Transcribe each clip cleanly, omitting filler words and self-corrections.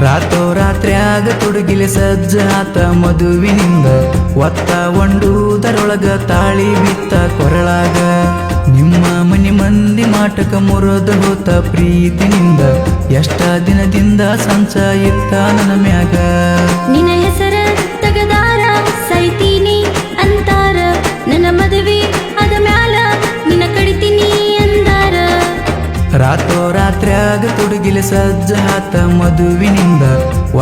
ರಾತ್ರ್ಯಾಗ ತುಡುಗಿಲೆ ಸಜ್ಜ ಆತ ಮದುವಿನಿಂದ ಒತ್ತ ಒಂಡುದರೊಳಗ ತಾಳಿ ಬಿತ್ತ ಕೊರಳಾಗ ನಿಮ್ಮ ಮನಿ ಮಂದಿ ಮಾಟಕ ಮುರದ ಹೋತ ಪ್ರೀತಿನಿಂದ ಎಷ್ಟ ದಿನದಿಂದ ಸಂಚ ಇತ್ತ ನನ್ನ ಮ್ಯಾಗ ನಿನ್ನ ಹೆಸರ ತಗದಾರ ಸೈತೀನಿ ಅಂತಾರ ನನ್ನ ಮದುವೆ ಅದ ಮ್ಯಾಲ ನಿನ್ನ ಕಡಿತೀನಿ ಅಂದಾರ ರಾತ್ರ್ಯಾಗ ತುಡುಗಿಲೆ ಸಜ್ಜ ಆತ ಮದುವಿನಿಂದ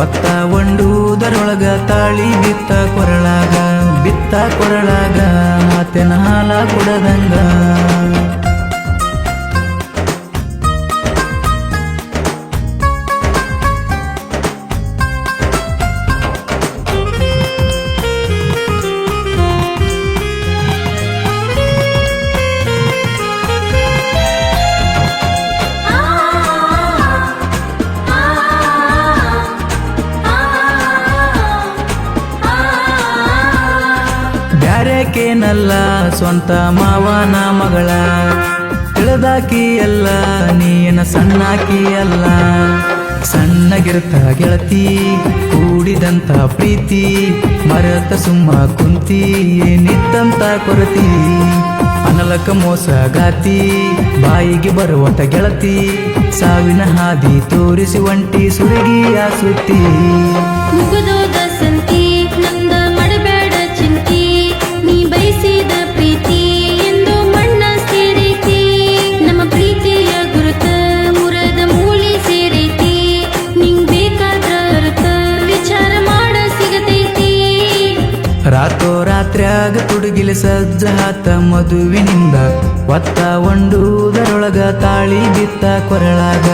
ಒತ್ತ ಒಂಡುದರೊಳಗ ತಾಳಿ ಬಿತ್ತ ಕೊರಳಾಗ ಆತನ ಹಾಲ ಕೊಡದಂಗ ಬ್ಯಾರೇಕೇನಲ್ಲ ಸ್ವಂತ ಮಾವನ ಮಗಳ ತಿಳಿದಾಕಿ ಅಲ್ಲ ನೀನ ಸಣ್ಣಾಕಿ ಅಲ್ಲ ಸಣ್ಣಗಿರ್ತ ಗೆಳತಿ ಕೂಡಿದಂತ ಪ್ರೀತಿ ಮರತ ಸುಮ್ಮ ಕುಂತಿ ಏನಿತ್ತಂತ ಕೊರತಿ ಅನಲಕ ಮೋಸಗಾತಿ ಬಾಯಿಗೆ ಬರುವಟ ಗೆಳತಿ ಸಾವಿನ ಹಾದಿ ತೋರಿಸಿ ಒಂಟಿ ಸುರಗಿಯ ಸುತ್ತಿ ಮುಗುದೋದ ಸಂತಿ ನಂದ ಮಾಡಬೇಡ ಚಿಂತಿ ನೀ ಬಯಸಿದ ಪ್ರೀತಿ ಎಂದು ಮಣ್ಣ ಸೇರೈತಿ ನಮ್ಮ ಪ್ರೀತಿಯ ಗುರುತ ಮುರದ ಮೂಲಿ ಸೇರೈತಿ ನಿಂಗ್ ಬೇಕಾದ್ರ ಅರ್ಥ ವಿಚಾರ ಮಾಡ ಸಿಗತೈತಿ ರಾತ್ರ್ಯಾಗ ತುಡುಗಿಲೆ ಸಜ್ಜ ಆತ ಮದುವಿನಿಂದ ಒತ್ತ ಒಂಡುದರೊಳಗ ತಾಳಿ ಬಿತ್ತ ಕೊರಳಾಗ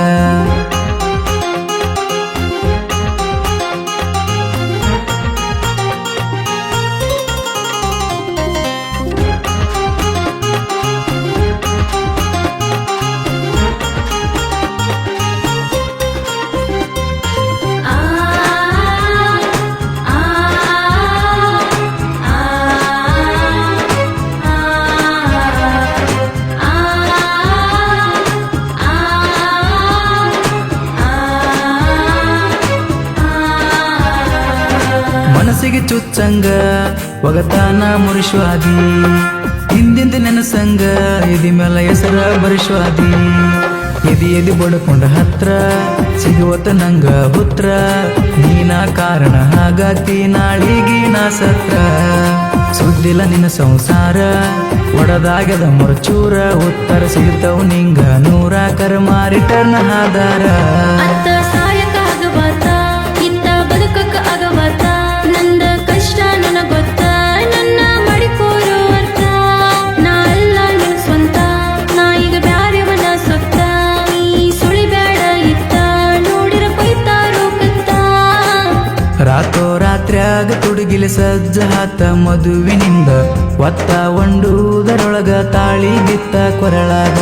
ಮನಸ್ಸಿಗೆ ಚುಚ್ಚಂಗ ಒಗತಾನ ಮುರಿಶ್ವಾದಿ ಹಿಂದಿಂದ ನೆನಸಂಗ ಎದಿ ಮೇಲ ಹೆಸರ ಬರಿಶ್ವಾದಿ ಎದಿ ಬಡ್ಕೊಂಡ ಹತ್ರ ಸಿಗುವತ್ತ ನಂಗ ಹುತ್ರ ನೀನ ಕಾರಣ ಹಾಗಾತಿ ನಾಳಿಗೆ ನಾ ಸತ್ರ ಸುದ್ದಿಲ್ಲ ನಿನ್ನ ಸಂಸಾರ ಒಡದಾಗದ ಮೊರಚೂರ ಉತ್ತರ ಸಿಗ್ತವ್ ನಿಂಗ ನೂರ ಕರ್ಮ ರಿಟರ್ನ್ ಆಧಾರ ಅತ್ತ ಸಾಯಕ ಆಗಬಾತ ಇತ್ತ ಬದುಕಕ್ಕ ಆಗಬಾತ ನಂದ ಕಷ್ಟ ನನ್ನ ಗೊತ್ತ ನನ್ನ ಮಾಡಿಕೋರು ಅರ್ಥ ನಾ ಅಲ್ಲ ನಿನ್ ಸ್ವಂತ ನಾ ಈಗ ಬ್ಯಾರೆವನ ಸೊತ್ತ ನೀ ಸುಳಿ ಬ್ಯಾಡ ಇತ್ತ ನೋಡಿರ ಕೊಯ್ತಾರೋ ಕತ್ತ ರಾತ್ರ್ಯಾಗ ತುಡುಗಿಲೆ ಸಜ್ಜ ಆತ ಮದುವಿನಿಂದ ಒತ್ತ ಒಂಡುದರೊಳಗ ತಾಳಿ ಬಿತ್ತ ಕೊರಳಾಗ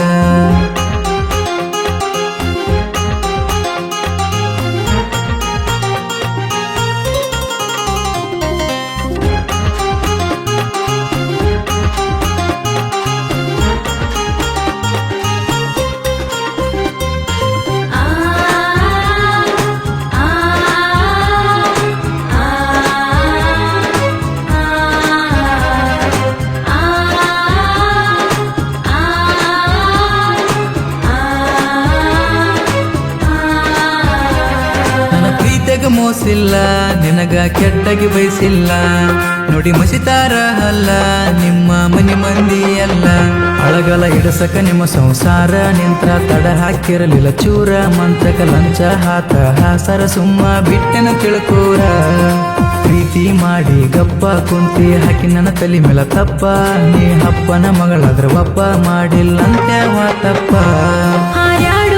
ಮೋಸಿಲ್ಲ ನಿನಗ ಕೆಟ್ಟಗೆ ಬಯಸಿಲ್ಲ ನೋಡಿ ಮಸಿತಾರ ಅಲ್ಲ ನಿಮ್ಮ ಮನೆ ಮಂದಿ ಎಲ್ಲ ಅಳಗಲ ಹಿಡಸಕ ನಿಮ್ಮ ಸಂಸಾರ ನಿಂತ್ರ ತಡ ಹಾಕಿರಲಿಲ್ಲ ಚೂರ ಮಂತ್ರಕ ಲಂಚ ಹಾತ ಹಾಸರ ಸುಮ್ಮ ಬಿಟ್ಟೆನ ತಿಳ್ಕೋರ ಪ್ರೀತಿ ಮಾಡಿ ಗಪ್ಪ ಕುಂತಿ ಹಾಕಿ ನನ್ನ ತಲೆ ಮೇಲ ತಪ್ಪ ನೀ ಅಪ್ಪನ ಮಗಳಾದ್ರ ಒಪ್ಪ ಮಾಡಿಲ್ಲಂತೆ ತಪ್ಪ ಹಾರ್ಯಾಡು